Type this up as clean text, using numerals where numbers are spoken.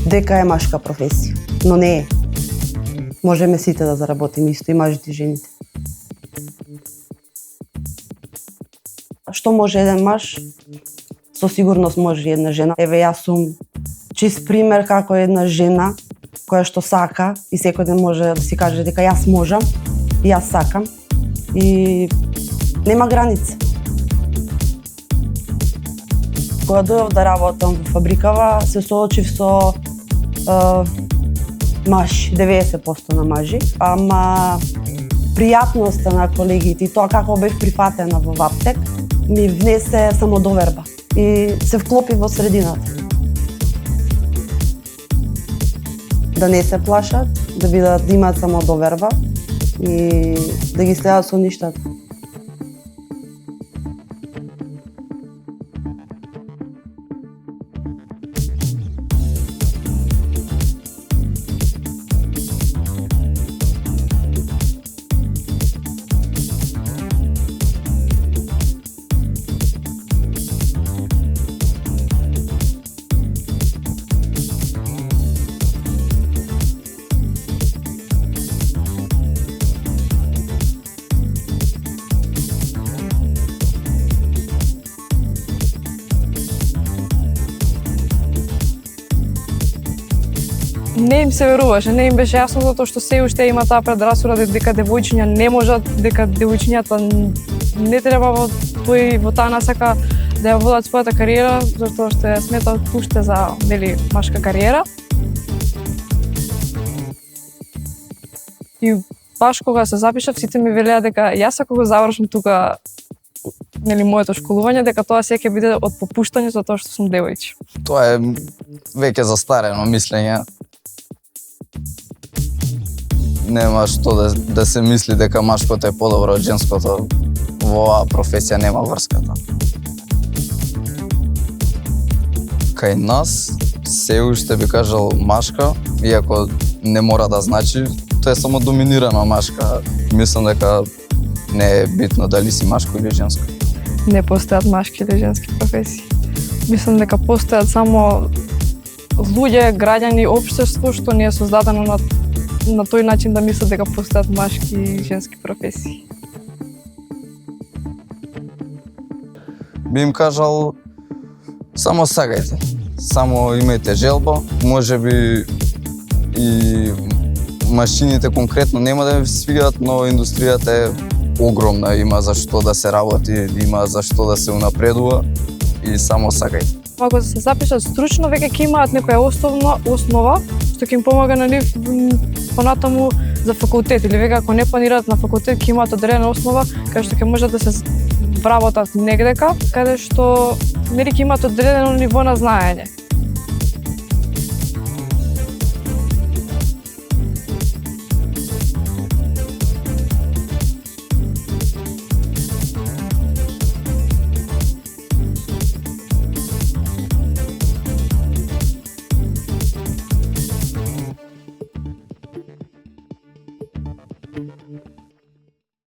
дека е машка професија, но не е. Можеме сите да заработиме исто, и мажите и жените. Што може еден маж, со сигурност може и една жена. Еве, јас сум чист пример како една жена која што сака и секој ден може да си каже дека јас можам и јас сакам и нема граници. Кога дојдов да работам во фабрикава, се соочив со мажи, 90% на мажи, ама пријатноста на колегите и тоа како бев прифатена во Ваптек ми внесе самодоверба и се вклопи во средината. Да не се плашат, да бидат, да имаат самодоверба и да ги следат со ништата. Не им се веруваше, не им беше јасно затоа што се уште има таа предрасуда дека девојчиња не можат, дека девојчињата не треба во таа насака да ја водат својата кариера, затоа што ја сметаат уште за машка кариера. И баш кога се запишав, сите ми велеа дека јас ако го завршам тука моето школување, дека тоа се ќе биде од попуштање затоа што сум девојче. Тоа е веќе застарено мислење. Нема што да се мисли дека машкото е подобро од женското. Во оваа професија нема врската. Кај нас се уште би кажал машка, иако не мора да значи, тоа е само доминирана машка. Мислам дека не е битно дали си машко или женско. Не постојат машки или женски професии. Мислам дека постојат само луѓе, граѓани, општество што не е создадено на тој начин да мислат дека постојат машки и женски професии. Би им кажал, само сагајте, само имајте желба, можеби и машините конкретно нема да ви свигаат, но индустријата е огромна, има за што да се работи, има за што да се унапредува и само сагајте. Ако се запишат стручно, веќе ќе имаат некоја основа што ќе им помага на нив понатаму за факултет, или веќе ако не планираат на факултет, ќе имаат одредена основа каде што ќе можат да се вработат негдека, каде што ќе имаат одредено ниво на знаење. Thank you.